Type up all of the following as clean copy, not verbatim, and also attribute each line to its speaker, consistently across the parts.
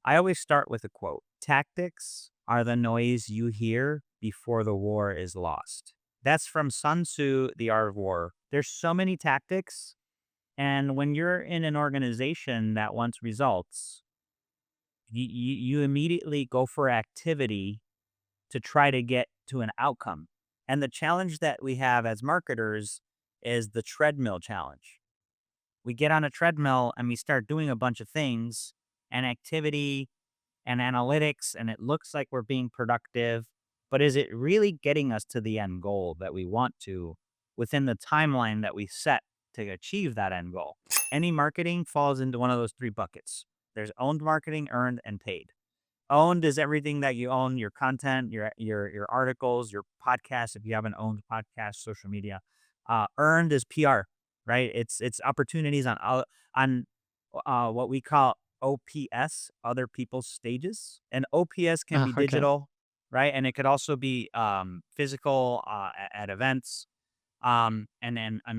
Speaker 1: I always start with a quote. Tactics are the noise you hear before the war is lost. That's from Sun Tzu, The Art of War. There's so many tactics. And when you're in an organization that wants results, you immediately go for activity to try to get to an outcome. And the challenge that we have as marketers is the treadmill challenge. We get on a treadmill and we start doing a bunch of things and activity and analytics, and it looks like we're being productive. But is it really getting us to the end goal that we want to within the timeline that we set to achieve that end goal? Any marketing falls into one of those three buckets. There's owned marketing, earned, and paid. Owned is everything that you own, your content, your articles, your podcast, if you have an owned podcast, social media. Earned is PR, right? It's opportunities on what we call OPS, other people's stages. And OPS can
Speaker 2: Ah,
Speaker 1: be
Speaker 2: okay.
Speaker 1: digital, right? And it could also be physical at events, and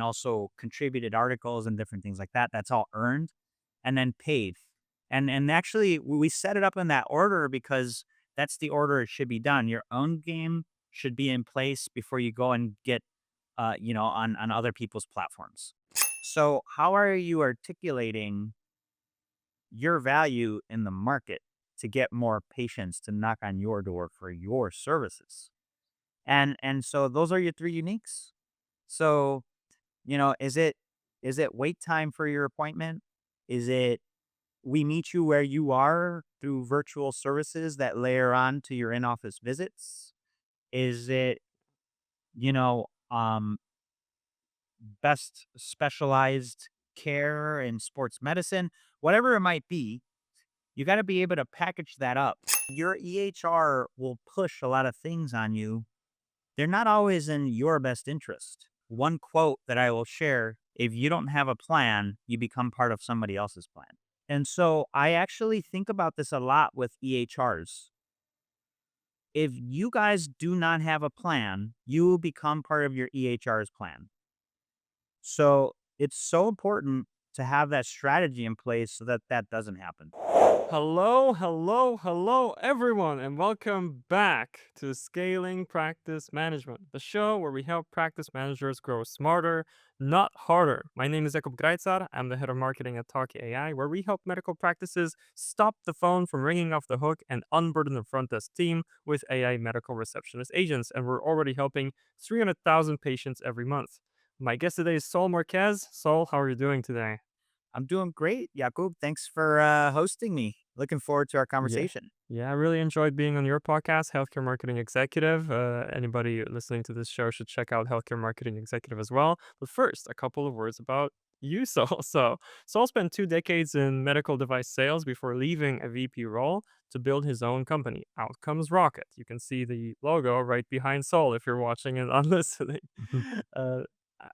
Speaker 1: also contributed articles and different things like that. That's all earned, and then paid. And actually, we set it up in that order because that's the order it should be done. Your own game should be in place before you go and get, on other people's platforms. So, how are you articulating your value in the market to get more patients to knock on your door for your services? And so those are your three uniques. So, is it wait time for your appointment? Is it we meet you where you are through virtual services that layer on to your in-office visits? Is it, you know, um, best specialized care in sports medicine? Whatever it might be, you got to be able to package that up. Your EHR will push a lot of things on you. They're not always in your best interest. One quote that I will share: if you don't have a plan, you become part of somebody else's plan. And so I actually think about this a lot with EHRs. If you guys do not have a plan, you will become part of your EHR's plan. So it's so important to have that strategy in place so that that doesn't happen.
Speaker 2: Hello, hello, hello, everyone, and welcome back to Scaling Practice Management, the show where we help practice managers grow smarter, not harder. My name is Jakub. I'm the head of marketing at Talk AI, where we help medical practices stop the phone from ringing off the hook and unburden the front desk team with AI medical receptionist agents. And we're already helping 300,000 patients every month. My guest today is Saul Marquez. Saul, how are you doing today?
Speaker 1: I'm doing great, Jakub. Thanks for hosting me. Looking forward to our
Speaker 2: Yeah.
Speaker 1: conversation.
Speaker 2: Yeah, I really enjoyed being on your podcast, Healthcare Marketing Executive. Anybody listening to this show should check out Healthcare Marketing Executive as well. But first, a couple of words about you, Saul. So, Saul spent 2 decades in medical device sales before leaving a VP role to build his own company, Outcomes Rocket. You can see the logo right behind Saul if you're watching and not listening. Uh,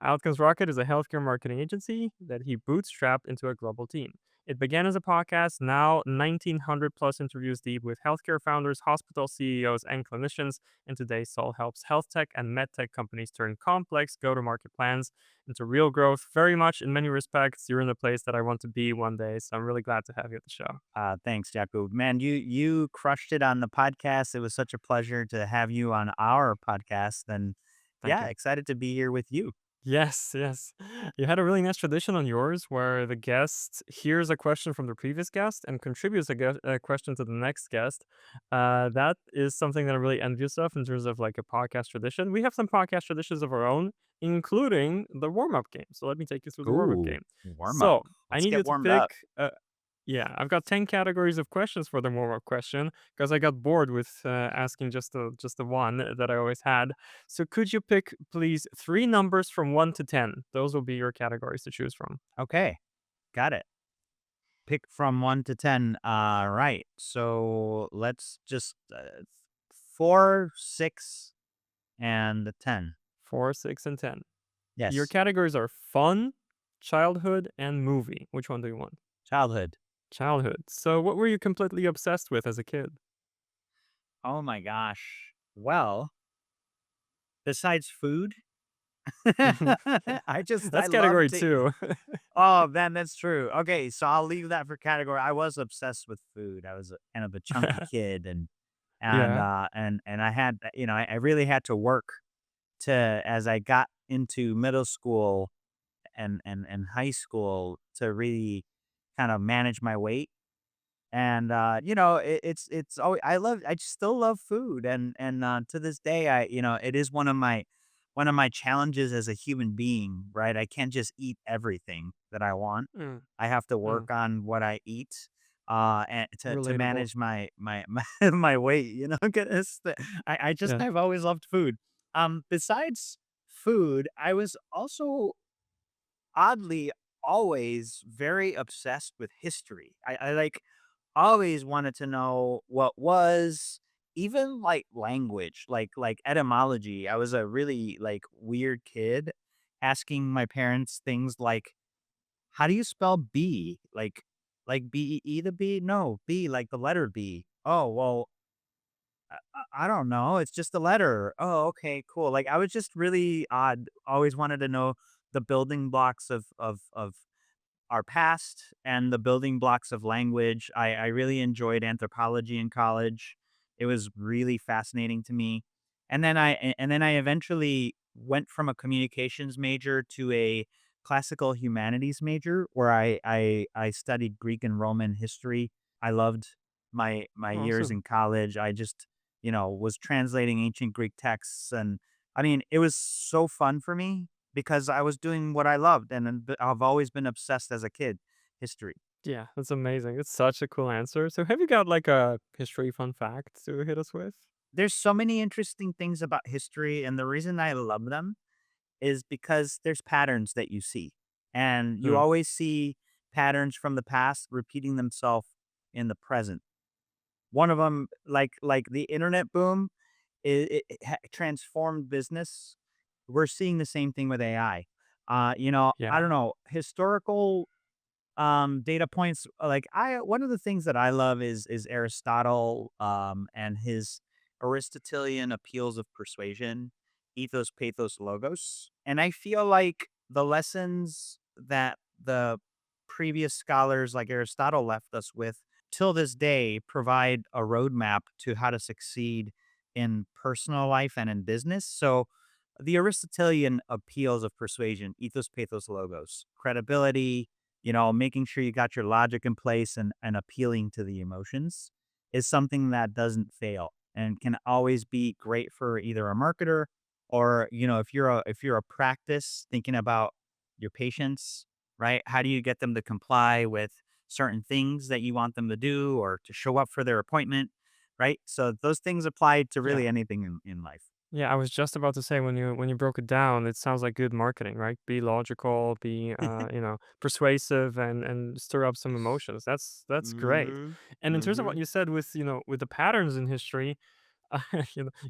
Speaker 2: Outcomes Rocket is a healthcare marketing agency that he bootstrapped into a global team. It began as a podcast, now 1,900 plus interviews deep with healthcare founders, hospital CEOs, and clinicians. And today, Saul helps health tech and med tech companies turn complex go to market plans into real growth. Very much in many respects, you're in the place that I want to be one day. So I'm really glad to have you at the show.
Speaker 1: Thanks, Jakub. Man, you crushed it on the podcast. It was such a pleasure to have you on our podcast. And
Speaker 2: Thank
Speaker 1: yeah,
Speaker 2: you.
Speaker 1: excited to be here with you.
Speaker 2: Yes, yes. You had a really nice tradition on yours where the guest hears a question from the previous guest and contributes a question to the next guest. That is something that I'm really envious of in terms of like a podcast tradition. We have some podcast traditions of our own, including the warm up game. So let me take you through the warm up
Speaker 1: Ooh,
Speaker 2: game.
Speaker 1: warm up.
Speaker 2: So I
Speaker 1: Let's
Speaker 2: need you
Speaker 1: get
Speaker 2: to
Speaker 1: warmed up.
Speaker 2: pick yeah, I've got 10 categories of questions for the warm-up question because I got bored with asking just the one that I always had. So could you pick, please, three numbers from 1 to 10? Those will be your categories to choose from.
Speaker 1: Okay, got it. Pick from 1 to 10. Right. So let's just 4, 6, and 10.
Speaker 2: 4, 6, and 10. Your
Speaker 1: Yes.
Speaker 2: categories are fun, childhood, and movie. Which one do you want?
Speaker 1: Childhood.
Speaker 2: Childhood. So what were you completely obsessed with as a kid?
Speaker 1: Oh my gosh. Well, besides food, I
Speaker 2: That's
Speaker 1: love
Speaker 2: category
Speaker 1: to.
Speaker 2: 2.
Speaker 1: Oh, man, that's true. Okay, so I'll leave that for category. I was obsessed with food. I was kind of a chunky kid,
Speaker 2: Yeah.
Speaker 1: and I had, I really had to work to as I got into middle school and high school to really kind of manage my weight. And it's always I just still love food, and to this day, it is one of my challenges as a human being, right? I can't just eat everything that I want.
Speaker 2: Mm,
Speaker 1: I have to
Speaker 2: mm,
Speaker 1: work on what I eat, and to
Speaker 2: relatable.
Speaker 1: manage my weight, 'cause I just
Speaker 2: Yeah.
Speaker 1: I've always loved food. Besides food, I was also oddly always very obsessed with history. I like always wanted to know what was, even like language, like etymology. I was a really like weird kid asking my parents things like, how do you spell B? Like B-E-E the B? No, B like the letter B. Oh, well, I don't know. It's just a letter. Oh, okay, cool. Like I was just really odd. Always wanted to know the building blocks of our past and the building blocks of language. I really enjoyed anthropology in college. It was really fascinating to me. And then I eventually went from a communications major to a classical humanities major where I studied Greek and Roman history. I loved my years
Speaker 2: Awesome.
Speaker 1: in college. I just, was translating ancient Greek texts, and I mean, it was so fun for me because I was doing what I loved, and then I've always been obsessed as a kid, history.
Speaker 2: Yeah, that's amazing. It's such a cool answer. So have you got like a history fun fact to hit us with?
Speaker 1: There's so many interesting things about history, and the reason I love them is because there's patterns that you see, and you
Speaker 2: Mm,
Speaker 1: always see patterns from the past repeating themselves in the present. One of them, like the internet boom, it transformed business. We're seeing the same thing with AI. I
Speaker 2: yeah.
Speaker 1: don't know, historical data points, like I one of the things that I love is Aristotle, and his Aristotelian appeals of persuasion, ethos, pathos, logos. And I feel like the lessons that the previous scholars like Aristotle left us with till this day provide a roadmap to how to succeed in personal life and in business. So the Aristotelian appeals of persuasion, ethos, pathos, logos, credibility, making sure you got your logic in place and appealing to the emotions is something that doesn't fail and can always be great for either a marketer or, if you're a practice thinking about your patients, right? How do you get them to comply with certain things that you want them to do or to show up for their appointment, right? So those things apply to
Speaker 2: Yeah.
Speaker 1: really anything in life.
Speaker 2: Yeah, I was just about to say when you broke it down, it sounds like good marketing, right? Be logical, be persuasive and stir up some emotions. That's great.
Speaker 1: Mhm.
Speaker 2: And in terms of what
Speaker 1: Mhm.
Speaker 2: you said with, with the patterns in history,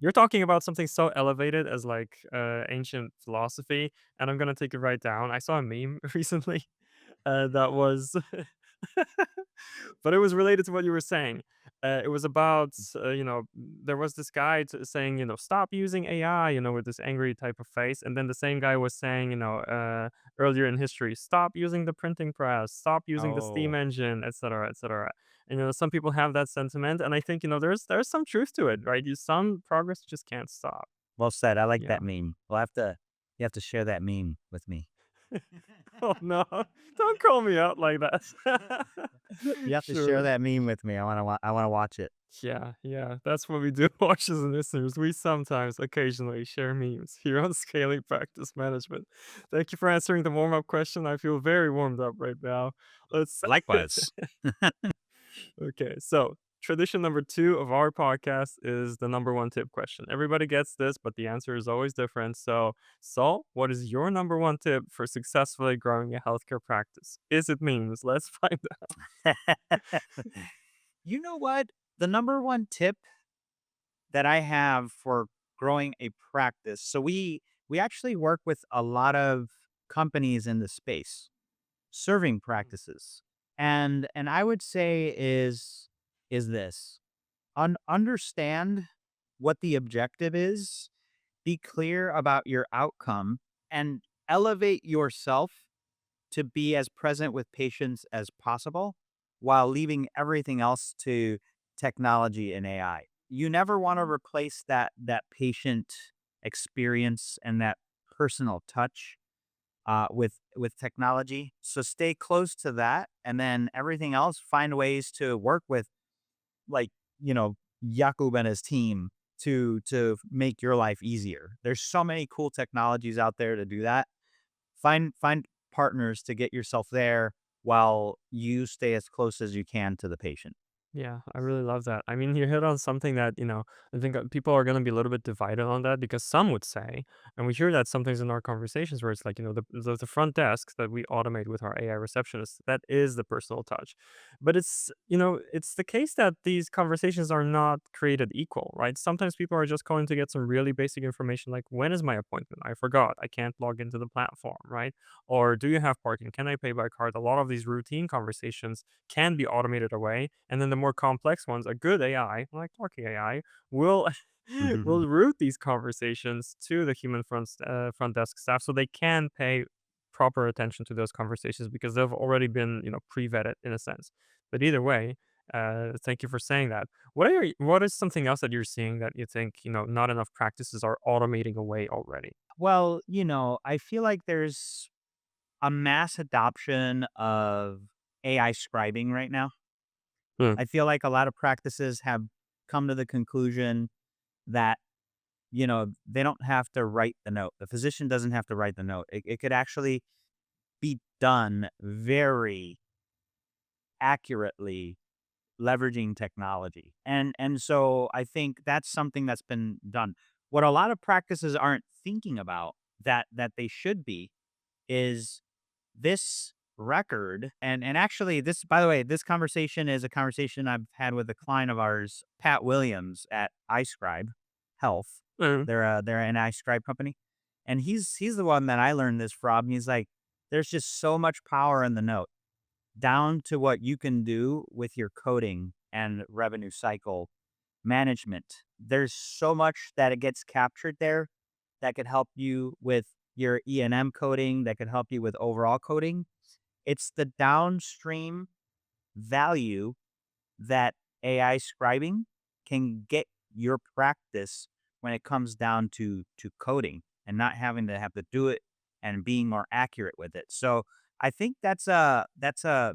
Speaker 2: you're talking about something so elevated as like ancient philosophy, and I'm gonna take it right down. I saw a meme recently that was but it was related to what you were saying. It was about, there was this guy saying, stop using AI, with this angry type of face. And then the same guy was saying, earlier in history, stop using the printing press, stop using the steam
Speaker 1: Oh,
Speaker 2: engine, etc., etc. And, some people have that sentiment. And I think, there's some truth to it, right? Some progress just can't stop.
Speaker 1: well said. I like
Speaker 2: Yeah.
Speaker 1: that meme. You have to share that meme with me.
Speaker 2: Oh, no. Don't call me out like that.
Speaker 1: You have to share
Speaker 2: Sure.
Speaker 1: that meme with me. I wanna watch it.
Speaker 2: Yeah, yeah, that's what we do, watchers and listeners. We sometimes, occasionally, share memes here on Scaling Practice Management. Thank you for answering the warm up question. I feel very warmed up right now. Let's
Speaker 1: Likewise.
Speaker 2: okay. So, tradition number 2 of our podcast is the number one tip question. Everybody gets this, but the answer is always different. So, Saul, what is your number one tip for successfully growing a healthcare practice? Is it memes? Let's find out.
Speaker 1: You know what? The number one tip that I have for growing a practice, so we actually work with a lot of companies in the space serving practices. And I would say is this. Understand what the objective is, be clear about your outcome, and elevate yourself to be as present with patients as possible while leaving everything else to technology and AI. You never want to replace that patient experience and that personal touch with technology. So stay close to that, and then everything else, find ways to work with, like, you know, Jakub and his team to make your life easier. There's so many cool technologies out there to do that. Find partners to get yourself there while you stay as close as you can to the patient.
Speaker 2: Yeah, I really love that. I mean, you hit on something that, I think people are going to be a little bit divided on that because some would say, and we hear that sometimes in our conversations where it's like, the front desk that we automate with our AI receptionist, that is the personal touch. But it's the case that these conversations are not created equal, right? Sometimes people are just calling to get some really basic information like, when is my appointment? I forgot. I can't log into the platform, right? Or do you have parking? Can I pay by card? A lot of these routine conversations can be automated away. And then the more complex ones, a good AI, like Talking AI, will will route these conversations to the human front desk staff so they can pay proper attention to those conversations because they've already been, pre-vetted in a sense. But either way, thank you for saying that. What is something else that you're seeing that you think, not enough practices are automating away already?
Speaker 1: Well, I feel like there's a mass adoption of AI scribing right now.
Speaker 2: Hmm.
Speaker 1: I feel like a lot of practices have come to the conclusion that, they don't have to write the note. The physician doesn't have to write the note. It could actually be done very accurately leveraging technology. And so I think that's something that's been done. What a lot of practices aren't thinking about that they should be is this record. And actually, this, by the way, this conversation is a conversation I've had with a client of ours, Pat Williams at iScribe Health.
Speaker 2: Mm.
Speaker 1: They're an iScribe company. And he's the one that I learned this from. He's like, there's just so much power in the note, down to what you can do with your coding and revenue cycle management. There's so much that it gets captured there that could help you with your E&M coding, that could help you with overall coding. It's the downstream value that AI scribing can get your practice when it comes down to coding and not having to have to do it and being more accurate with it. So I think that's a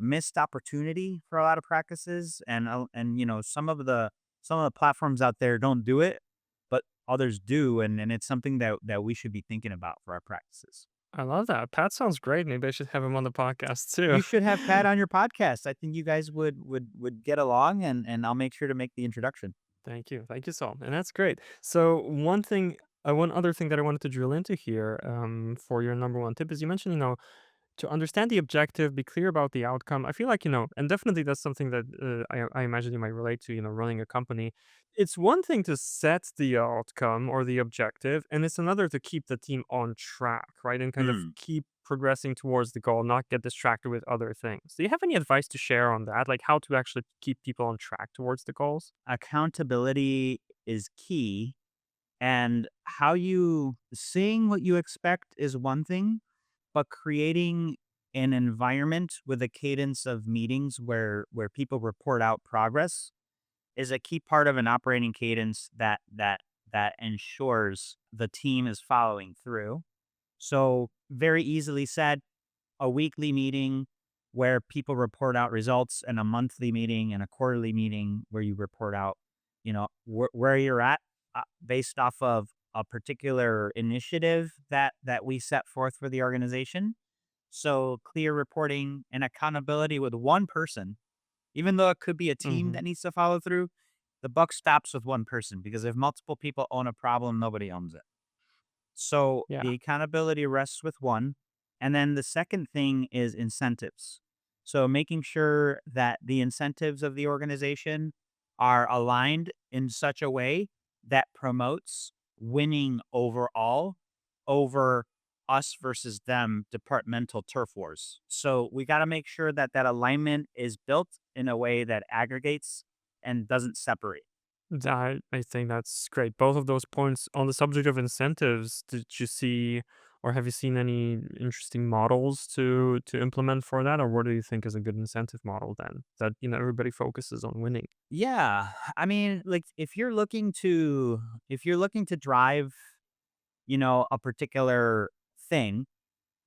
Speaker 1: missed opportunity for a lot of practices, and some of the platforms out there don't do it, but others do, and it's something that we should be thinking about for our practices.
Speaker 2: I love that. Pat sounds great. Maybe I should have him on the podcast too.
Speaker 1: You should have Pat on your podcast. I think you guys would get along, and I'll make sure to make the introduction.
Speaker 2: Thank you. Thank you, Saul. And that's great. So one other thing that I wanted to drill into here, for your number one tip is you mentioned, to understand the objective, be clear about the outcome. I feel like, and definitely that's something that I imagine you might relate to, running a company. It's one thing to set the outcome or the objective, and it's another to keep the team on track, right? And kind of
Speaker 1: Mm.
Speaker 2: keep progressing towards the goal, not get distracted with other things. Do you have any advice to share on that? Like how to actually keep people on track towards the goals?
Speaker 1: Accountability is key, and how you seeing what you expect is one thing, but creating an environment with a cadence of meetings where people report out progress is a key part of an operating cadence that ensures the team is following through. So, very easily said, a weekly meeting where people report out results, and a monthly meeting and a quarterly meeting where you report out, where you're at, based off of a particular initiative that we set forth for the organization. So clear reporting and accountability with one person, even though it could be a team
Speaker 2: Hmm.
Speaker 1: that needs to follow through, the buck stops with one person, because if multiple people own a problem, nobody owns it. So
Speaker 2: Yeah.
Speaker 1: the accountability rests with one. And then the second thing is incentives. So making sure that the incentives of the organization are aligned in such a way that promotes winning overall over us versus them departmental turf wars. So we got to make sure that that alignment is built in a way that aggregates and doesn't separate.
Speaker 2: I think that's great. Both of those points on the subject of incentives, did you see Or have you seen any interesting models to implement for that? Or what do you think is a good incentive model then that, everybody focuses on winning?
Speaker 1: Yeah. I mean, like if you're looking to drive, a particular thing,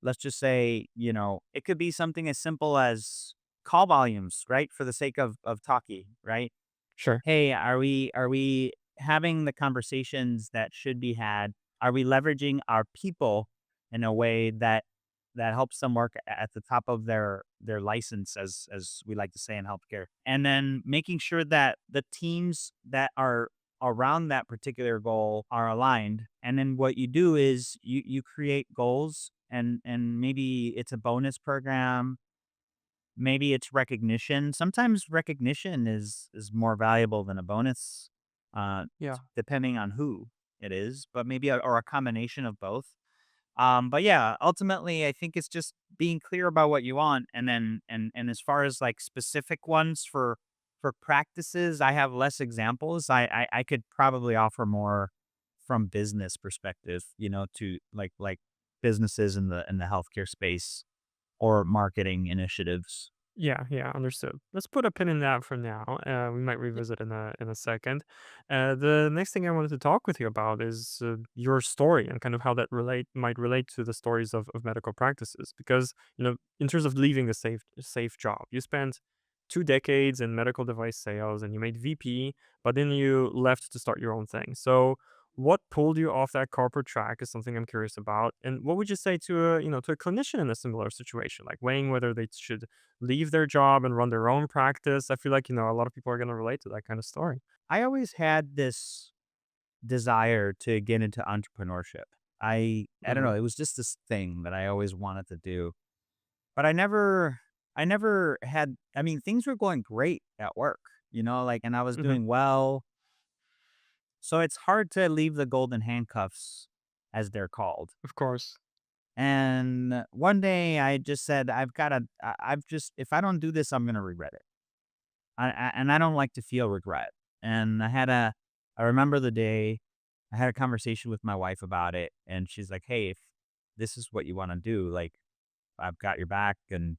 Speaker 1: let's just say, it could be something as simple as call volumes, right? For the sake of talkie, right?
Speaker 2: Sure.
Speaker 1: Hey, are we having the conversations that should be had? Are we leveraging our people in a way that helps them work at the top of their license, as we like to say in healthcare? And then making sure that the teams that are around that particular goal are aligned. And then what you do is you create goals, and maybe it's a bonus program. Maybe it's recognition. Sometimes recognition is more valuable than a bonus,
Speaker 2: Yeah.
Speaker 1: depending on who it is, but maybe or a combination of both. But yeah, ultimately, I think it's just being clear about what you want, and then and as far as like specific ones for practices, I have less examples. I could probably offer more from business perspective, to like businesses in the healthcare space or marketing initiatives.
Speaker 2: Yeah, yeah, understood. Let's put a pin in that for now. We might revisit in a second. The next thing I wanted to talk with you about is your story and kind of how that relate to the stories of medical practices. Because in terms of leaving the safe job, you spent 2 decades in medical device sales and you made VP, but then you left to start your own thing. So what pulled you off that corporate track is something I'm curious about. And what would you say to a clinician in a similar situation, like weighing whether they should leave their job and run their own practice? I feel like, a lot of people are gonna relate to that kind of story.
Speaker 1: I always had this desire to get into entrepreneurship. I don't
Speaker 2: Mhm.
Speaker 1: know, it was just this thing that I always wanted to do. But I never had, I mean, things were going great at work, like, and I was
Speaker 2: Mhm.
Speaker 1: doing well. So it's hard to leave the golden handcuffs, as they're called.
Speaker 2: Of course.
Speaker 1: And one day I just said, I've just, if I don't do this, I'm going to regret it. And I don't like to feel regret. And I remember the day I had a conversation with my wife about it, and she's like, "Hey, if this is what you want to do, like, I've got your back." And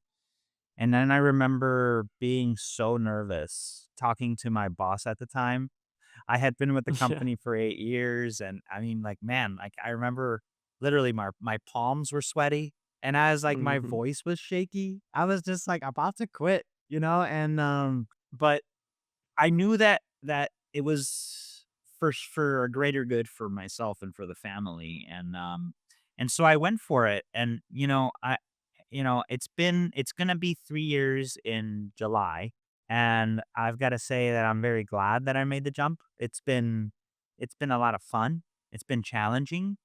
Speaker 1: then I remember being so nervous talking to my boss at the time. I had been with the
Speaker 2: Yeah.
Speaker 1: company for 8 years, and I mean, like, man, like, I remember literally my palms were sweaty, and as like my
Speaker 2: Mhm.
Speaker 1: voice was shaky, I was just like about to quit, and but I knew that it was for a greater good for myself and for the family, and so I went for it, and it's gonna be 3 years in July, and I've got to say that I'm very glad that I made the jump. It's been a lot of fun. It's been challenging,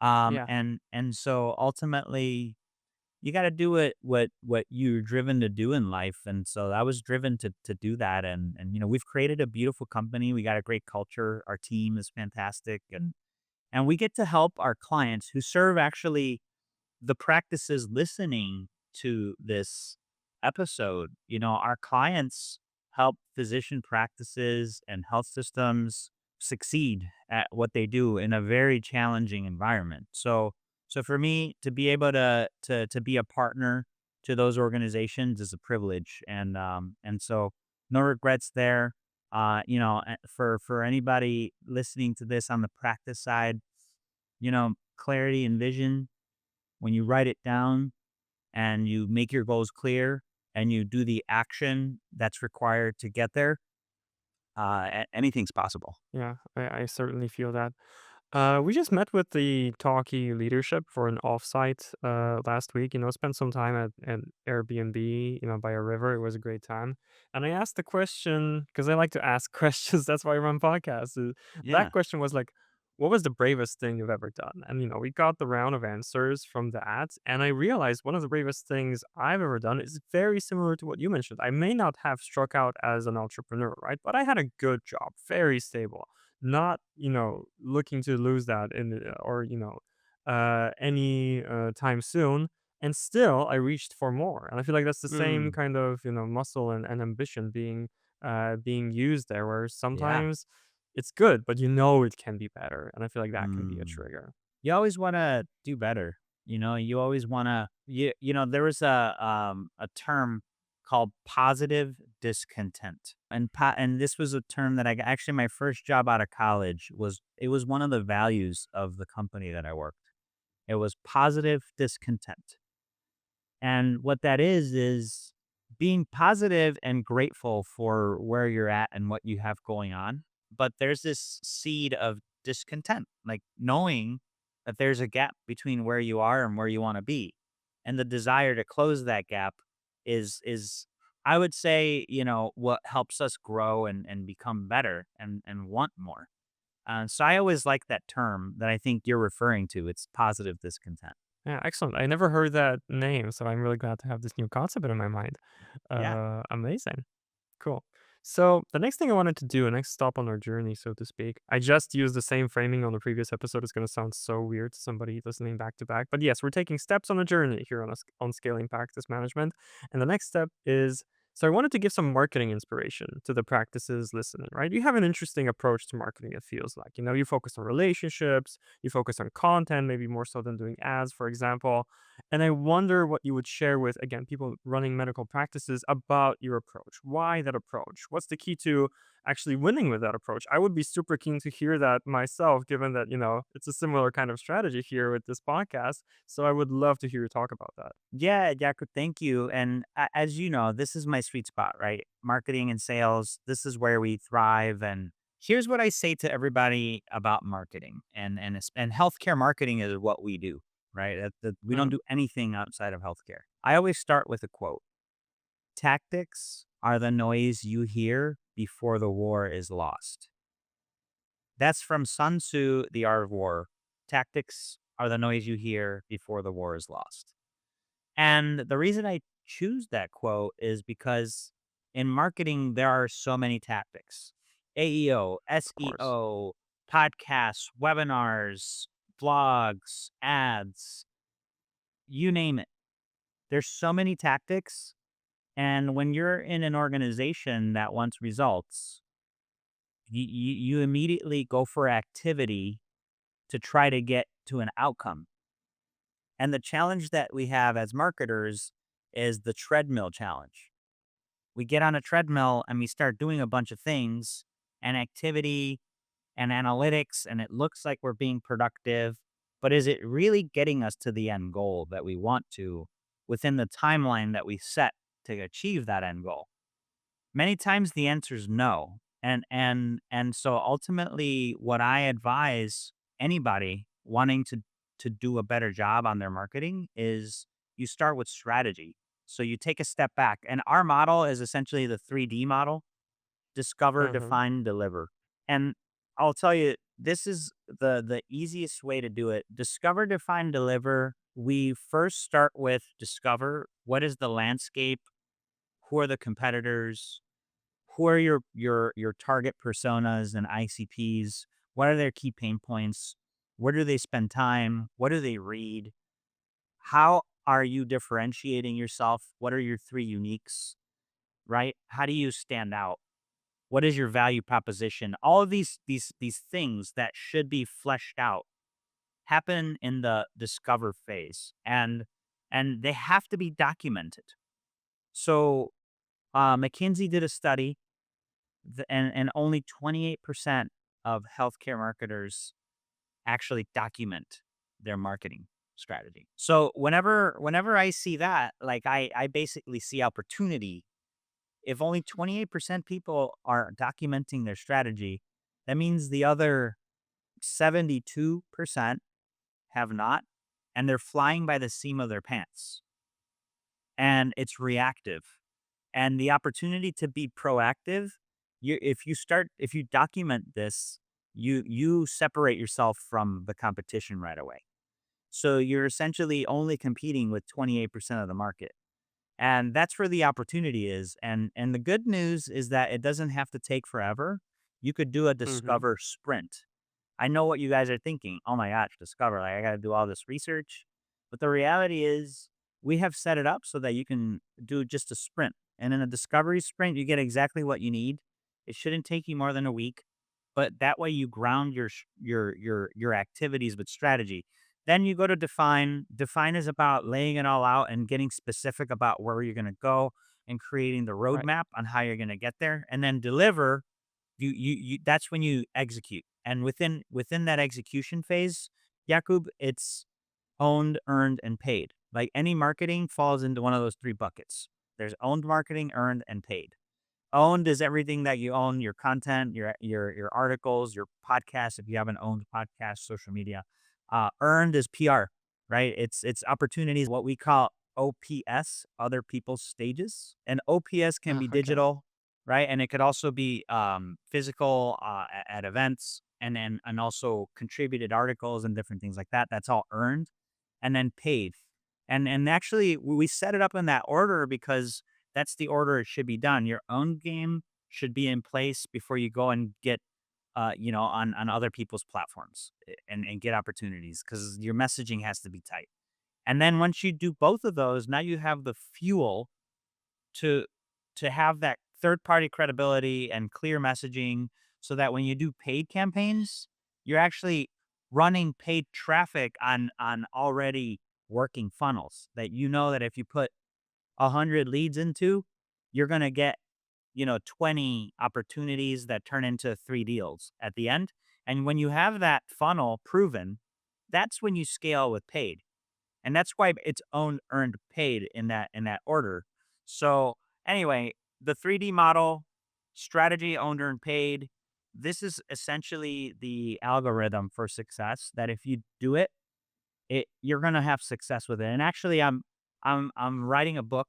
Speaker 2: Yeah.
Speaker 1: and so ultimately you gotta do what you're driven to do in life, and so I was driven to do that, and we've created a beautiful company. We got a great culture. Our team is fantastic, and we get to help our clients who serve actually the practices listening to this episode. Our clients help physician practices and health systems succeed at what they do in a very challenging environment. So for me to be able to be a partner to those organizations is a privilege, and so no regrets there. For anybody listening to this on the practice side, clarity and vision, when you write it down and you make your goals clear and you do the action that's required to get there, anything's possible.
Speaker 2: Yeah, I certainly feel that. We just met with the Talkie leadership for an offsite last week. Spent some time at Airbnb, by a river. It was a great time. And I asked the question because I like to ask questions. That's why I run podcasts. That
Speaker 1: Yeah.
Speaker 2: question was like, what was the bravest thing you've ever done? And, we got the round of answers from that. And I realized one of the bravest things I've ever done is very similar to what you mentioned. I may not have struck out as an entrepreneur, right? But I had a good job, very stable, not looking to lose that or any time soon, and still I reached for more, and I feel like that's the same
Speaker 1: Mm.
Speaker 2: kind of muscle and ambition being used there, where
Speaker 1: Yeah.
Speaker 2: sometimes it's good but it can be better, and I feel like that can be a
Speaker 1: Mm.
Speaker 2: trigger.
Speaker 1: You always want to do better. You always want to there was a term called positive discontent. And this was a term that actually my first job out of college was one of the values of the company that I worked. It was positive discontent. And what that is being positive and grateful for where you're at and what you have going on. But there's this seed of discontent, like knowing that there's a gap between where you are and where you want to be. And the desire to close that gap is I would say, what helps us grow and become better and want more. So I always like that term that I think you're referring to. It's positive discontent.
Speaker 2: Yeah, excellent. I never heard that name, so I'm really glad to have this new concept in my mind.
Speaker 1: Yeah.
Speaker 2: Amazing. Cool. So the next thing I wanted to do, a next stop on our journey, so to speak, I just used the same framing on the previous episode. It's going to sound so weird to somebody listening back to back, but yes, we're taking steps on a journey here on scaling practice management. And the next step is, so I wanted to give some marketing inspiration to the practices listening, right? You have an interesting approach to marketing, it feels like. You focus on relationships, you focus on content, maybe more so than doing ads, for example. And I wonder what you would share with, again, people running medical practices about your approach. Why that approach? What's the key to actually winning with that approach? I would be super keen to hear that myself, given that, it's a similar kind of strategy here with this podcast. So I would love to hear you talk about that.
Speaker 1: Yeah, Jakub, thank you. And as you know, this is my sweet spot, right? Marketing and sales. This is where we thrive. And here's what I say to everybody about marketing, and healthcare marketing is what we do, right? We don't
Speaker 2: Mhm.
Speaker 1: do anything outside of healthcare. I always start with a quote: "Tactics are the noise you hear before the war is lost." That's from Sun Tzu, The Art of War. Tactics are the noise you hear before the war is lost. And the reason I choose that quote is because in marketing, there are so many tactics: AEO,
Speaker 2: Of course.
Speaker 1: SEO, podcasts, webinars, blogs, ads, you name it. There's so many tactics. And when you're in an organization that wants results, you immediately go for activity to try to get to an outcome. And the challenge that we have as marketers is the treadmill challenge. We get on a treadmill and we start doing a bunch of things and activity and analytics, and it looks like we're being productive. But is it really getting us to the end goal that we want to within the timeline that we set to achieve that end goal? Many times the answer is no. And so ultimately what I advise anybody wanting to do a better job on their marketing is you start with strategy. So you take a step back. And our model is essentially the 3D model: discover,
Speaker 2: Mhm.
Speaker 1: define, deliver. And I'll tell you, this is the easiest way to do it. Discover, define, deliver. We first start with discover. What is the landscape? Who are the competitors? Who are your target personas and ICPs? What are their key pain points? Where do they spend time? What do they read? How are you differentiating yourself? What are your three uniques, right? How do you stand out? What is your value proposition? All of these things that should be fleshed out happen in the discover phase, and they have to be documented. So McKinsey did a study, and only 28% of healthcare marketers actually document their marketing strategy. So whenever I see that, like I basically see opportunity. If only 28% people are documenting their strategy, that means the other 72% have not, and they're flying by the seam of their pants. And it's reactive. And the opportunity to be proactive, if you document this, you separate yourself from the competition right away. So you're essentially only competing with 28% of the market. And that's where the opportunity is. And the good news is that it doesn't have to take forever. You could do a
Speaker 2: Mhm.
Speaker 1: discover sprint. I know what you guys are thinking. Oh my gosh, discover, like I got to do all this research. But the reality is we have set it up so that you can do just a sprint. And in a discovery sprint, you get exactly what you need. It shouldn't take you more than a week, but that way you ground your activities with strategy. Then you go to define. Define is about laying it all out and getting specific about where you're going to go and creating the
Speaker 2: Right.
Speaker 1: roadmap on how you're going to get there. And then deliver, that's when you execute. And within that execution phase, Jakub, it's owned, earned, and paid. Like any marketing falls into one of those three buckets. There's owned marketing, earned, and paid. Owned is everything that you own, your content, your articles, your podcast, if you have an owned podcast, social media. Earned is PR, right? It's opportunities, what we call OPS, other people's stages. And OPS can
Speaker 2: Ah,
Speaker 1: be
Speaker 2: okay.
Speaker 1: digital, right? And it could also be physical at events, and also contributed articles and different things like that. That's all earned. And then paid. And actually we set it up in that order because that's the order it should be done. Your own game should be in place before you go and get, on other people's platforms, and get opportunities, because your messaging has to be tight. And then once you do both of those, now you have the fuel to have that third party credibility and clear messaging, so that when you do paid campaigns, you're actually running paid traffic on already working funnels that, that if you put 100 leads into, you're going to get, 20 opportunities that turn into 3 deals at the end. And when you have that funnel proven, that's when you scale with paid. And that's why it's owned, earned, paid in that order. So anyway, the 3D model, strategy, owned, earned, paid. This is essentially the algorithm for success, that if you do it, you're gonna have success with it. And actually, I'm writing a book.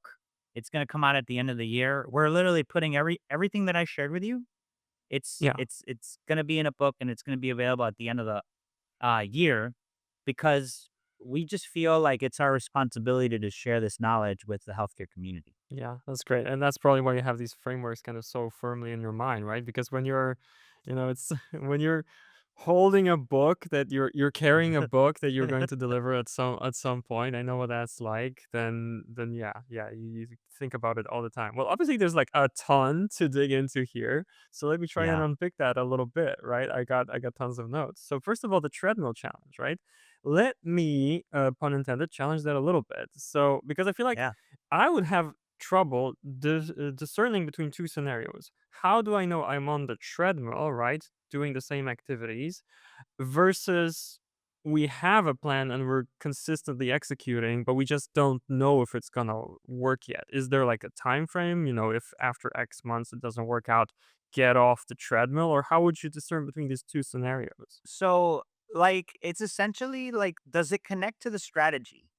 Speaker 1: It's gonna come out at the end of the year. We're literally putting everything that I shared with you. It's
Speaker 2: Yeah.
Speaker 1: it's it's gonna be in a book, and it's gonna be available at the end of the year, because we just feel like it's our responsibility to share this knowledge with the healthcare community.
Speaker 2: Yeah, that's great. And that's probably why you have these frameworks kind of so firmly in your mind, right? Because when you're, it's when you're holding a book that you're carrying a book that you're going to deliver at some point. I know what that's like. Then yeah, you think about it all the time. Well, obviously there's like a ton to dig into here. So let me try and
Speaker 1: Yeah,
Speaker 2: unpick that a little bit, right? I got tons of notes. So first of all, the treadmill challenge, right? Let me, pun intended, challenge that a little bit. So because I feel like
Speaker 1: yeah.
Speaker 2: I would have trouble discerning between two scenarios. How do I know I'm on the treadmill, right? Doing the same activities versus we have a plan and we're consistently executing, but we just don't know if it's gonna work yet. Is there like a time frame? If after X months it doesn't work out, get off the treadmill, or how would you discern between these two scenarios?
Speaker 1: So, like, it's essentially like, does it connect to the strategy?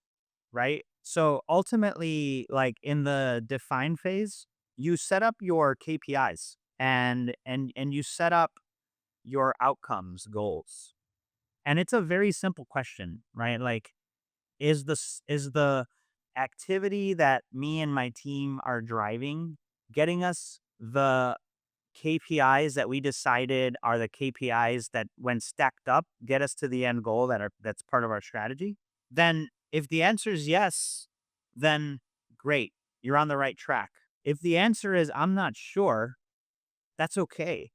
Speaker 1: Right? So ultimately, like in the define phase, you set up your KPIs, and you set up your outcomes goals. And it's a very simple question, right? Like, is the activity that me and my team are driving getting us the KPIs that we decided are the KPIs that, when stacked up, get us to the end goal, that's part of our strategy? Then if the answer is yes, then great, you're on the right track. If the answer is I'm not sure, that's okay.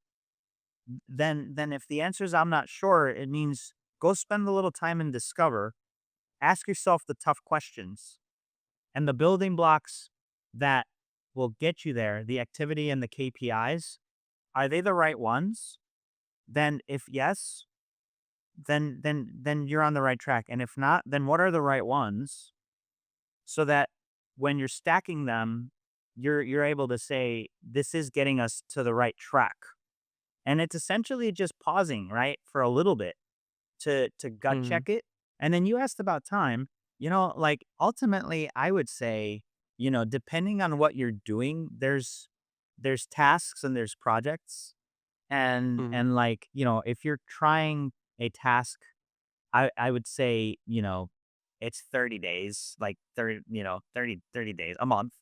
Speaker 1: Then if the answer is I'm not sure, it means go spend a little time and discover, ask yourself the tough questions, and the building blocks that will get you there, the activity and the KPIs, are they the right ones? Then if yes, then you're on the right track. And if not, then what are the right ones, so that when you're stacking them, you're able to say this is getting us to the right track. And it's essentially just pausing, right, for a little bit to gut
Speaker 2: Mm,
Speaker 1: check it. And then you asked about time, like ultimately I would say, depending on what you're doing, there's tasks and there's projects. and
Speaker 2: mm,
Speaker 1: and like, if you're trying a task, I would say, it's 30 days, like 30, 30 days, a month.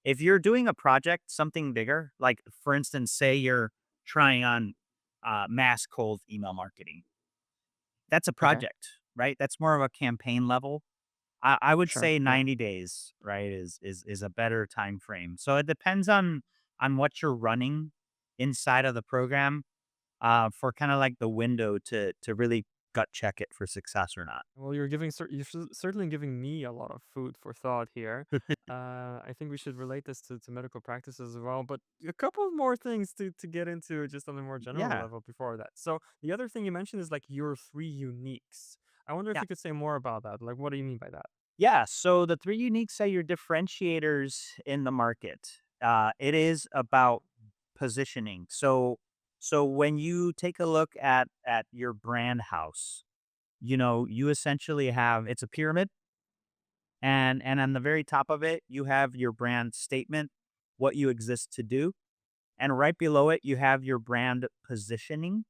Speaker 1: If you're doing a project, something bigger, like for instance, say you're trying on mass cold email marketing, that's a
Speaker 2: okay,
Speaker 1: project, right? That's more of a campaign level. I would
Speaker 2: sure,
Speaker 1: say
Speaker 2: yeah.
Speaker 1: 90 days, right, is a better time frame. So it depends on what you're running inside of the program, for kind of like the window to really gut check it for success or not.
Speaker 2: Well, certainly giving me a lot of food for thought here. I think we should relate this to medical practice as well, but a couple of more things to get into just on a more general
Speaker 1: Yeah.
Speaker 2: level before that. So the other thing you mentioned is like your three uniques. I wonder if
Speaker 1: Yeah.
Speaker 2: you could say more about that. Like, what do you mean by that?
Speaker 1: Yeah. So the three uniques are your differentiators in the market. It is about positioning. So when you take a look at your brand house, you essentially have it's a pyramid, and on the very top of it, you have your brand statement, what you exist to do, and right below it, you have your brand positioning.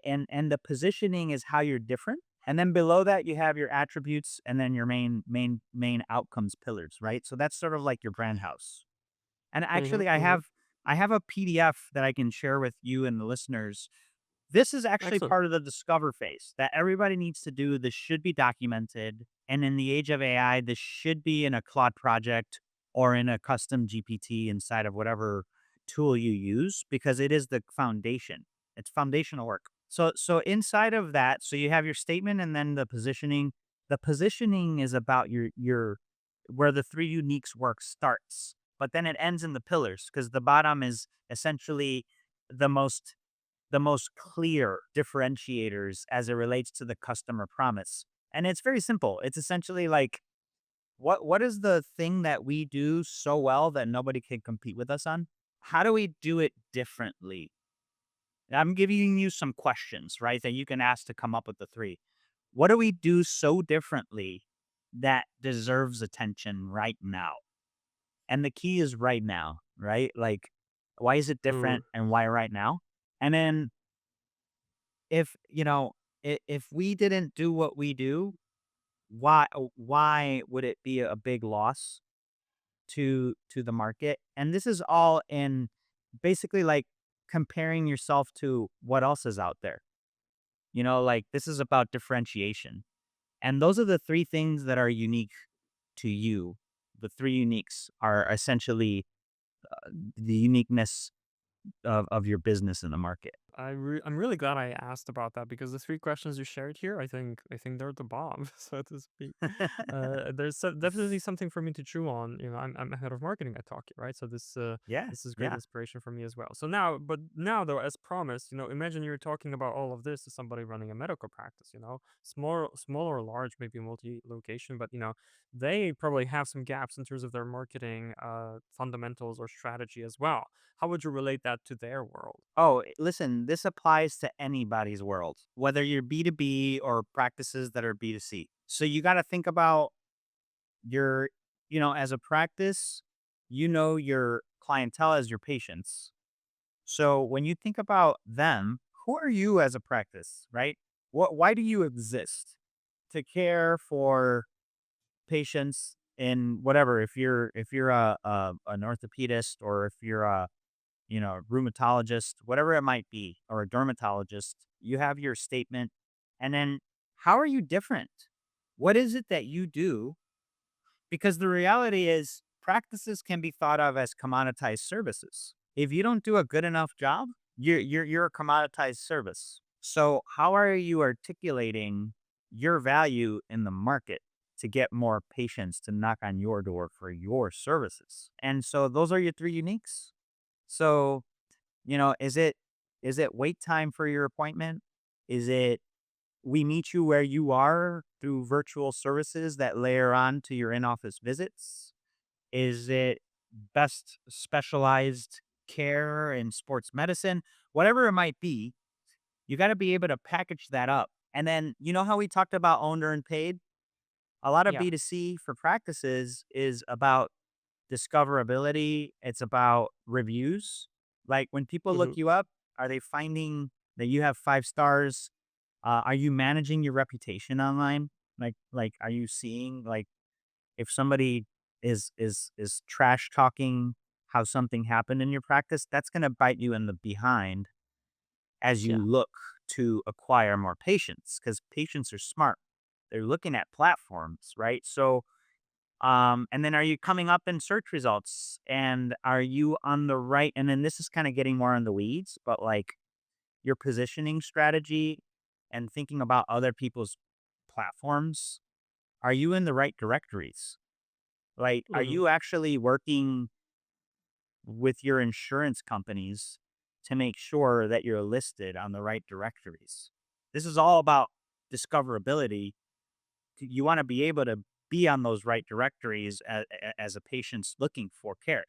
Speaker 1: And the positioning is how you're different. And then below that, you have your attributes and then your main outcomes pillars, right? So that's sort of like your brand house. And
Speaker 2: Mm-hmm,
Speaker 1: actually,
Speaker 2: mm-hmm.
Speaker 1: I have a PDF that I can share with you and the listeners. This is actually
Speaker 2: Excellent.
Speaker 1: part of the discover phase that everybody needs to do. This should be documented. And in the age of AI, this should be in a Claude project or in a custom GPT inside of whatever tool you use because it is the foundation. It's foundational work. So inside of that, so you have your statement and then the positioning. The positioning is about your where the three uniques work starts, but then it ends in the pillars because the bottom is essentially the most the most clear differentiators as it relates to the customer promise. And it's very simple. It's essentially like what is the thing that we do so well that nobody can compete with us on? How do we do it differently? I'm giving you some questions, right, that you can ask to come up with the three. What do we do so differently that deserves attention right now? And the key is right now, right? Like, why is it
Speaker 2: Mm.
Speaker 1: different and why right now? And then if, if we didn't do what we do, why would it be a big loss to the market? And this is all in basically like comparing yourself to what else is out there. Like this is about differentiation. And those are the three things that are unique to you. The three uniques are essentially the uniqueness of your business in the market.
Speaker 2: I'm really glad I asked about that because the three questions you shared here, I think they're the bomb, so to speak. Definitely something for me to chew on. I'm head of marketing at Talkie, right? So
Speaker 1: Yeah,
Speaker 2: this is great
Speaker 1: yeah.
Speaker 2: inspiration for me as well. But now though, as promised, imagine you're talking about all of this to somebody running a medical practice. Small or large, maybe multi-location, but they probably have some gaps in terms of their marketing fundamentals or strategy as well. How would you relate that to their world?
Speaker 1: Oh, listen, this applies to anybody's world, whether you're B2B or practices that are B2C. So you got to think about your, as a practice, your clientele as your patients. So when you think about them, who are you as a practice, right? Why do you exist? To care for patients in whatever, if you're an orthopedist or if you're a rheumatologist, whatever it might be, or a dermatologist, you have your statement. And then how are you different? What is it that you do? Because the reality is practices can be thought of as commoditized services. If you don't do a good enough job, you're a commoditized service. So how are you articulating your value in the market to get more patients to knock on your door for your services? And so those are your three uniques. So is it wait time for your appointment? Is it we meet you where you are through virtual services that layer on to your in-office visits? Is it best specialized care in sports medicine? Whatever it might be, you got to be able to package that up. And then, how we talked about owned, earned, paid? A lot of
Speaker 2: Yeah.
Speaker 1: B2C for practices is about discoverability, it's about reviews. Like, when people look
Speaker 2: Mhm.
Speaker 1: you up, are they finding that you have 5 stars? Are you managing your reputation online? Like, are you seeing, like, if somebody is trash talking how something happened in your practice, that's gonna bite you in the behind as you
Speaker 2: Yeah.
Speaker 1: look to acquire more patients, because patients are smart. They're looking at platforms, right? So, and then are you coming up in search results? And are you on the right? And then this is kind of getting more in the weeds, but like your positioning strategy. and thinking about other people's platforms, are you in the right directories? Like, are
Speaker 2: Mhm.
Speaker 1: you actually working with your insurance companies to make sure that you're listed on the right directories? This is all about discoverability. You want to be able to be on those right directories as a patient's looking for care.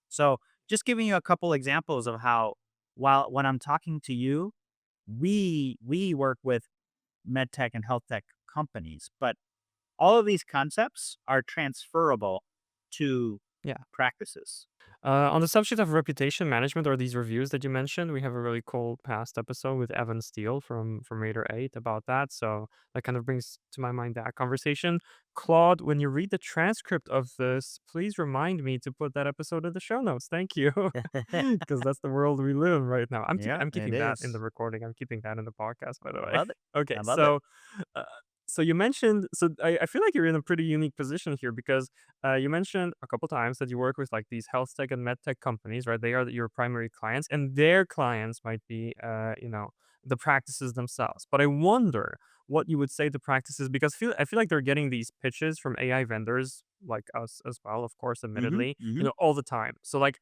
Speaker 1: So, just giving you a couple examples of how, while when I'm talking to you, we work with med tech and health tech companies, but all of these concepts are transferable to
Speaker 2: Yeah.
Speaker 1: practices.
Speaker 2: On the subject of reputation management or these reviews that you mentioned, we have a really cool past episode with Evan Steele from Raider 8 about that. So that kind of brings to my mind that conversation. Claude, when you read the transcript of this, please remind me to put that episode in the show notes. Thank you. Because that's the world we live in right now.
Speaker 1: Yeah,
Speaker 2: I'm
Speaker 1: it
Speaker 2: keeping that in the
Speaker 1: is.
Speaker 2: recording. I'm keeping that in the podcast, by the
Speaker 1: I
Speaker 2: way.
Speaker 1: love it.
Speaker 2: Okay,
Speaker 1: I love it.
Speaker 2: uh, so you mentioned I feel like you're in a pretty unique position here because you mentioned a couple times that you work with like these health tech and med tech companies, right? They are your primary clients, and their clients might be, the practices themselves. But I wonder what you would say to practices because I feel like they're getting these pitches from AI vendors like us as well, of course,
Speaker 1: Mhm,
Speaker 2: admittedly,
Speaker 1: mhm.
Speaker 2: all the time. So like,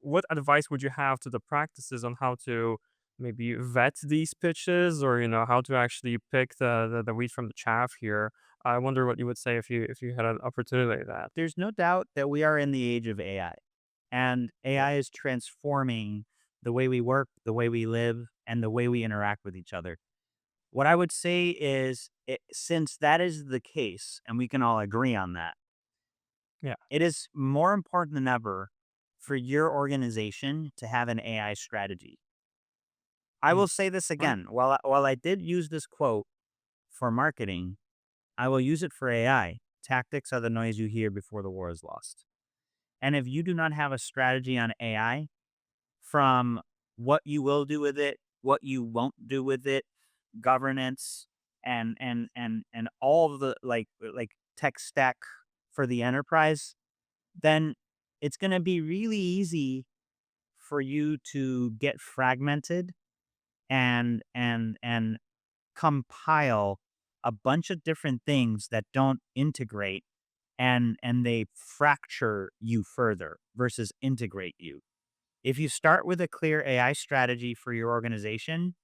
Speaker 2: what advice would you have to the practices on how to maybe vet these pitches or how to actually pick the wheat from the chaff here. I wonder what you would say if you had an opportunity like that.
Speaker 1: There's no doubt that we are in the age of AI, and
Speaker 2: Yeah.
Speaker 1: AI is transforming the way we work, the way we live, and the way we interact with each other. What I would say is, since that is the case, and we can all agree on that,
Speaker 2: Yeah.
Speaker 1: it is more important than ever for your organization to have an AI strategy. I
Speaker 2: Mm.
Speaker 1: will say this
Speaker 2: Right.
Speaker 1: again. While I did use this quote for marketing, I will use it for AI. Tactics are the noise you hear before the war is lost. And if you do not have a strategy on AI, from what you will do with it, what you won't do with it, governance, and all of the like tech stack for the enterprise, then it's going to be really easy for you to get fragmented and compile a bunch of different things that don't integrate, and they fracture you further versus integrate you. If you start with a clear AI strategy for your organization,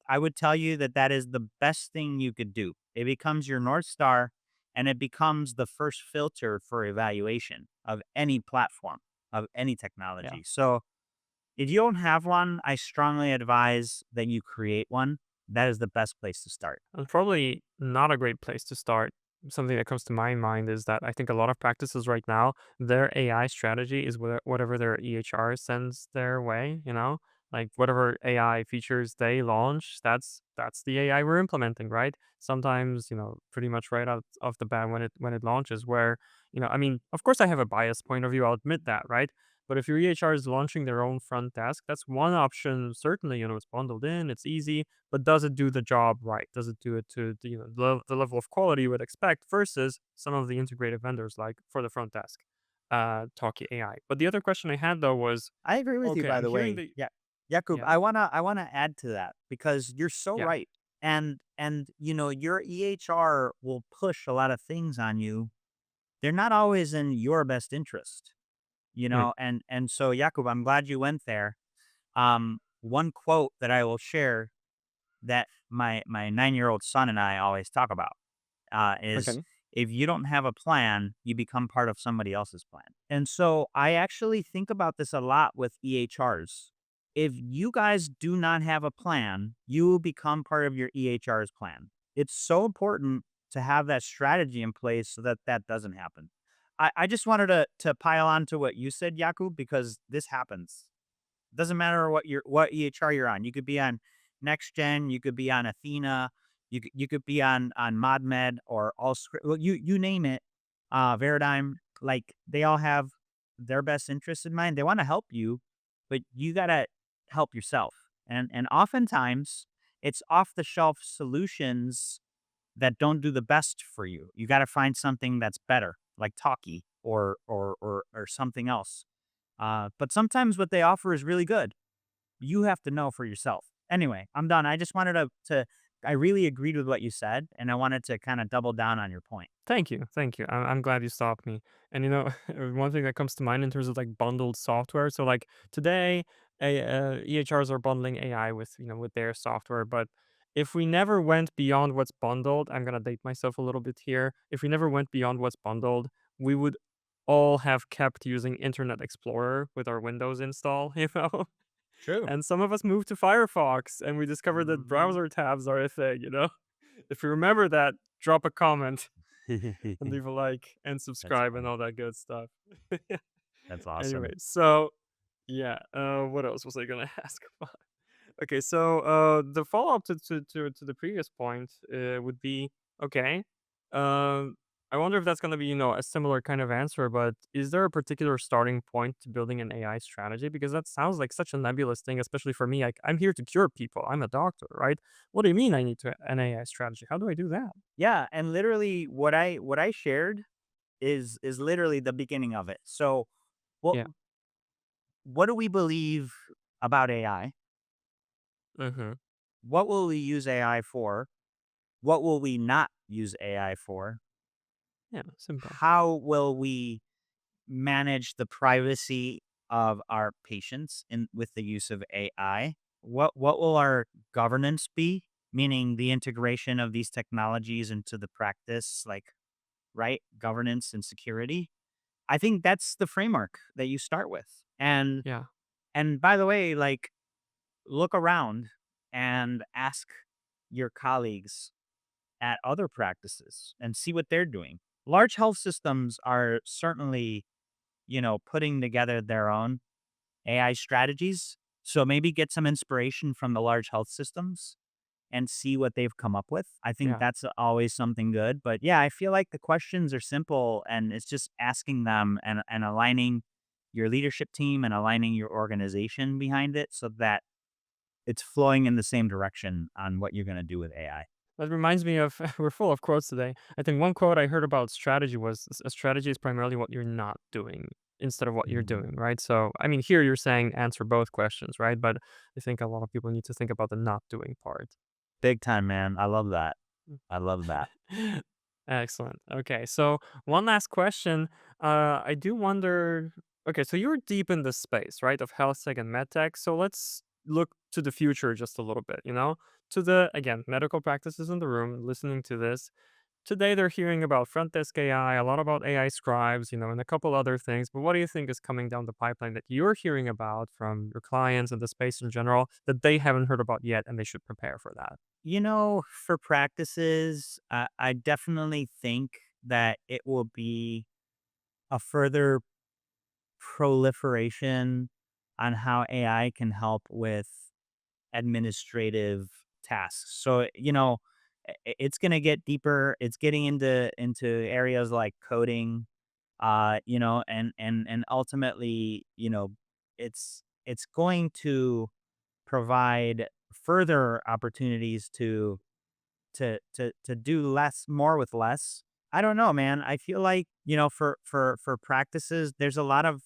Speaker 1: I would tell you that that is the best thing you could do. It becomes your North Star, and it becomes the first filter for evaluation of any platform, of any
Speaker 2: Yeah.
Speaker 1: technology. So if you don't have one, I strongly advise that you create one. That is the best place to start.
Speaker 2: And probably not a great place to start. Something that comes to my mind is that I think a lot of practices right now, their AI strategy is whatever their EHR sends their way, Like whatever AI features they launch, that's the AI we're implementing, right? Sometimes, pretty much right out off the bat when it launches, where, I mean, of course I have a biased point of view, I'll admit that, right? But if your EHR is launching their own front desk, that's one option. Certainly, it's bundled in, it's easy, but does it do the job right? Does it do it to the level of quality you would expect versus some of the integrated vendors like for the front desk, Talkie AI. But the other question I had though was,
Speaker 1: I agree with you,
Speaker 2: okay,
Speaker 1: by
Speaker 2: I'm
Speaker 1: the
Speaker 2: hearing
Speaker 1: way.
Speaker 2: that,
Speaker 1: Yeah. Jakub,
Speaker 2: yeah,
Speaker 1: I wanna add to that because you're so
Speaker 2: yeah,
Speaker 1: right. And your EHR will push a lot of things on you. They're not always in your best interest,
Speaker 2: mm,
Speaker 1: and so Jakub, I'm glad you went there. One quote that I will share that my 9-year-old son and I always talk about is,
Speaker 2: okay,
Speaker 1: if you don't have a plan, you become part of somebody else's plan. And so I actually think about this a lot with EHRs. If you guys do not have a plan, you will become part of your EHR's plan. It's so important to have that strategy in place so that that doesn't happen. I just wanted to pile on to what you said, Jakub, because this happens. Doesn't matter what EHR you're on. You could be on Next Gen, you could be on Athena, you could be on ModMed or well, you name it. Veradigm, like they all have their best interests in mind. They want to help you, but you gotta help yourself. And oftentimes it's off the shelf solutions that don't do the best for you. You gotta find something that's better, like Talkie or something else. But sometimes what they offer is really good. You have to know for yourself. Anyway, I'm done. I just wanted to I really agreed with what you said, and I wanted to kind of double down on your point.
Speaker 2: Thank you, thank you. I'm glad you stopped me. And one thing that comes to mind in terms of like bundled software. So like today, EHRs are bundling AI with with their software. But if we never went beyond what's bundled, I'm gonna date myself a little bit here. If we never went beyond what's bundled, we would all have kept using Internet Explorer with our Windows install.
Speaker 1: True.
Speaker 2: And some of us moved to Firefox, and we discovered that
Speaker 1: Hmm.
Speaker 2: browser tabs are a thing. If you remember that, drop a comment and leave a like and
Speaker 1: That's
Speaker 2: subscribe and
Speaker 1: funny.
Speaker 2: all that good stuff.
Speaker 1: That's
Speaker 2: Anyway,
Speaker 1: awesome.
Speaker 2: so yeah, what else was I gonna ask about? Okay, so the follow up to the previous point would be okay. Um, I wonder if that's gonna be a similar kind of answer, but is there a particular starting point to building an AI strategy? Because that sounds like such a nebulous thing, especially for me. Like I'm here to cure people. I'm a doctor, right? What do you mean I need an AI strategy? How do I do that?
Speaker 1: Yeah, and literally what I shared is literally the beginning of it. So what
Speaker 2: Yeah.
Speaker 1: what do we believe about AI?
Speaker 2: Mm-hmm.
Speaker 1: What will we use AI for? What will we not use AI for?
Speaker 2: Yeah. Simple.
Speaker 1: How will we manage the privacy of our patients in with the use of AI? What will our governance be? Meaning the integration of these technologies into the practice, like right governance and security. I think that's the framework that you start with.
Speaker 2: Yeah.
Speaker 1: And by the way, like look around and ask your colleagues at other practices and see what they're doing. Large health systems are certainly, putting together their own AI strategies. So maybe get some inspiration from the large health systems and see what they've come up with. I think
Speaker 2: Yeah.
Speaker 1: that's always something good. But yeah, I feel like the questions are simple and it's just asking them and aligning your leadership team and aligning your organization behind it so that it's flowing in the same direction on what you're going to do with AI.
Speaker 2: That reminds me of we're full of quotes today. I think one quote I heard about strategy was a strategy is primarily what you're not doing instead of what you're
Speaker 1: Mhm.
Speaker 2: doing, right? So, I mean, here you're saying answer both questions, right? But I think a lot of people need to think about the not doing part.
Speaker 1: Big time, man. I love that. I love that.
Speaker 2: Excellent. Okay, so one last question. I do wonder. Okay, so you're deep in the space, right, of health tech and med tech. So let's look to the future just a little bit. To the again medical practices in the room listening to this. Today they're hearing about front desk AI, a lot about AI scribes, and a couple other things. But what do you think is coming down the pipeline that you're hearing about from your clients and the space in general that they haven't heard about yet and they should prepare for that?
Speaker 1: For practices, I definitely think that it will be a further proliferation on how AI can help with administrative tasks. So, it's going to get deeper. It's getting into areas like coding, and ultimately, it's going to provide further opportunities to do less more with less. I don't know, man. I feel like, for practices, there's a lot of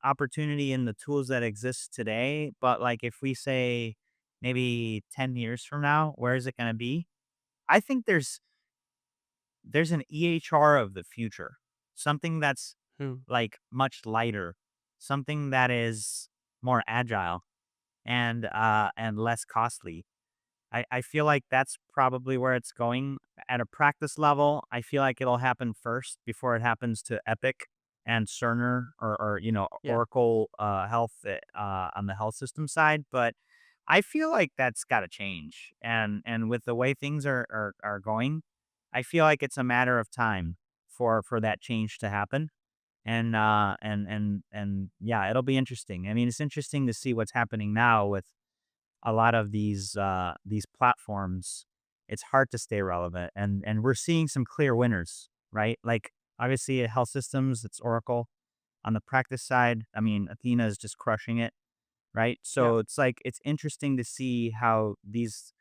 Speaker 1: opportunity in the tools that exist today, but like if we say maybe 10 years from now, where is it going to be? I think there's an EHR of the future. Something that's
Speaker 2: Hmm.
Speaker 1: like much lighter, something that is more agile and less costly. I feel like that's probably where it's going at a practice level. I feel like it'll happen first before it happens to Epic and Cerner or
Speaker 2: Yeah.
Speaker 1: Oracle Health on the health system side. But I feel like that's got to change. And with the way things are going, I feel like it's a matter of time for that change to happen. And yeah, it'll be interesting. I mean, it's interesting to see what's happening now with a lot of these platforms. It's hard to stay relevant, and we're seeing some clear winners, right? Like obviously at health systems, it's Oracle. On the practice side, I mean, Athena is just crushing it, right?
Speaker 2: Yeah.
Speaker 1: So it's like it's interesting to see how these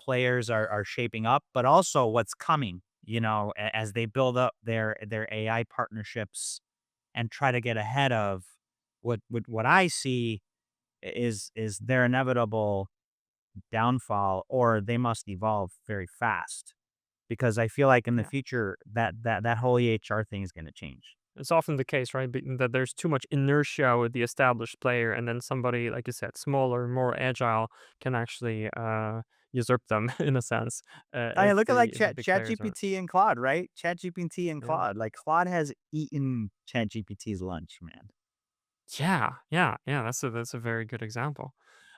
Speaker 1: players are shaping up, but also what's coming, as they build up their AI partnerships and try to get ahead of what I see is their inevitable downfall, or they must evolve very fast because I feel like in the
Speaker 2: Yeah.
Speaker 1: future that whole EHR thing is going to change.
Speaker 2: It's often the case, right? That there's too much inertia with the established player, and then somebody, like you said, smaller, more agile, can actually usurp them in a sense.
Speaker 1: I mean, look at like
Speaker 2: If the big players are.
Speaker 1: ChatGPT and Claude, right? ChatGPT and
Speaker 2: Yeah.
Speaker 1: Claude. Like Claude has eaten ChatGPT's lunch, man.
Speaker 2: Yeah, yeah, yeah, that's a very good example.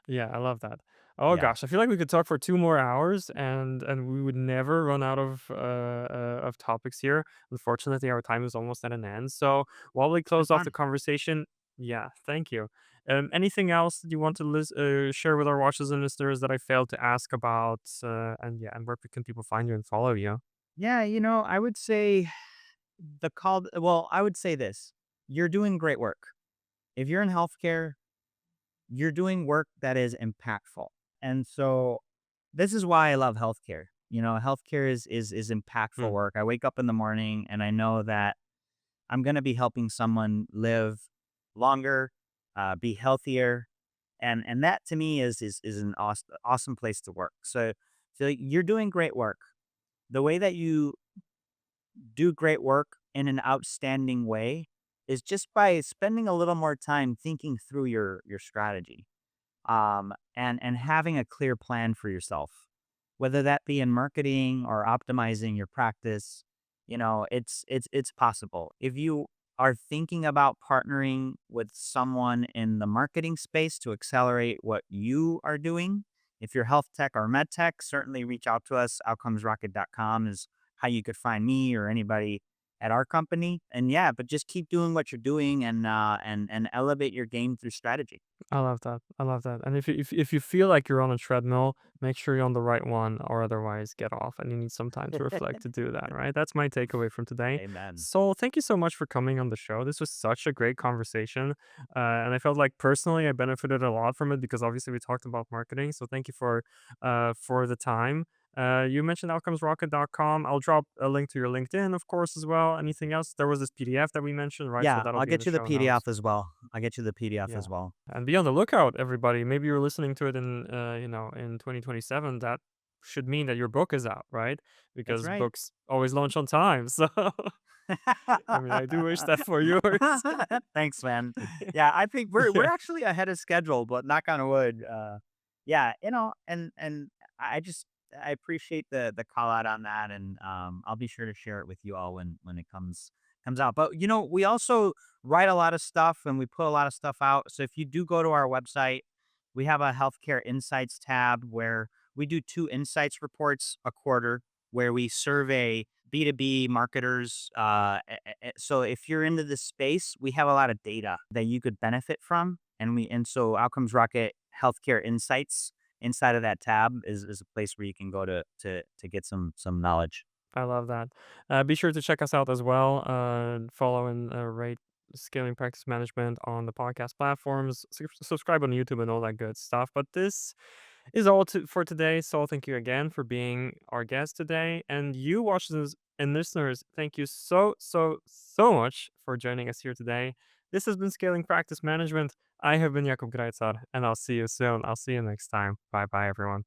Speaker 2: Yeah, I love that. Oh
Speaker 1: Yeah,
Speaker 2: gosh, I feel like we could talk for 2 more hours and we would never run out of topics here. Unfortunately, our time is almost at an end. So, while we
Speaker 1: it's been
Speaker 2: close off the
Speaker 1: fun.
Speaker 2: conversation. Yeah, thank you. Anything else that you want to share with our watchers and listeners that I failed to ask about? And yeah, and where can people find you and follow you?
Speaker 1: Yeah, I would say I would say this. You're doing great work. If you're in healthcare, you're doing work that is impactful. And so this is why I love healthcare. Healthcare is impactful
Speaker 2: Hmm.
Speaker 1: work. I wake up in the morning and I know that I'm going to be helping someone live longer, be healthier, and that to me is an awesome place to work. So you're doing great work. The way that you do great work in an outstanding way is just by spending a little more time thinking through your strategy, and having a clear plan for yourself, whether that be in marketing or optimizing your practice. It's possible if you are thinking about partnering with someone in the marketing space to accelerate what you are doing. If you're health tech or med tech, certainly reach out to us. Outcomesrocket.com is how you could find me or anybody at our company. And yeah, but just keep doing what you're doing, and elevate your game through strategy.
Speaker 2: I love that. I love that. And if you feel like you're on a treadmill, make sure you're on the right one, or otherwise get off. And you need some time to reflect to do that. Right. That's my takeaway from today.
Speaker 1: Amen.
Speaker 2: So thank you so much for coming on the show. This was such a great conversation, and I felt like personally I benefited a lot from it because obviously we talked about marketing. So thank you for the time. You mentioned outcomesrocket.com. I'll drop a link to your LinkedIn, of course, as well. Anything else? There was this PDF that we mentioned, right? So
Speaker 1: Yeah,
Speaker 2: that'll
Speaker 1: I'll
Speaker 2: be in
Speaker 1: get
Speaker 2: the
Speaker 1: you the
Speaker 2: show notes.
Speaker 1: PDF as well. I'll get you the PDF
Speaker 2: Yeah.
Speaker 1: as well.
Speaker 2: And be on the lookout, everybody. Maybe you're listening to it in 2027. That should mean that your book is out, right?
Speaker 1: That's
Speaker 2: Because
Speaker 1: right.
Speaker 2: books always launch on time. So, I mean, I do wish that for yours.
Speaker 1: Thanks, man. Yeah, I think we're
Speaker 2: Yeah.
Speaker 1: actually ahead of schedule, but knock on wood. Yeah, and I appreciate the call out on that, and I'll be sure to share it with you all when it comes out. But we also write a lot of stuff and we put a lot of stuff out. So if you do go to our website, we have a healthcare insights tab where we do two insights reports a quarter where we survey B2B marketers. So if you're into this space, we have a lot of data that you could benefit from. And so Outcomes Rocket Healthcare Insights inside of that tab is a place where you can go to get some knowledge.
Speaker 2: I love that. Be sure to check us out as well. Follow and rate Scaling Practice Management on the podcast platforms. Subscribe on YouTube and all that good stuff. But this is all for today. So thank you again for being our guest today. And you watchers and listeners, thank you so much for joining us here today. This has been Scaling Practice Management. I have been Jakub, and I'll see you soon. I'll see you next time. Bye bye, everyone.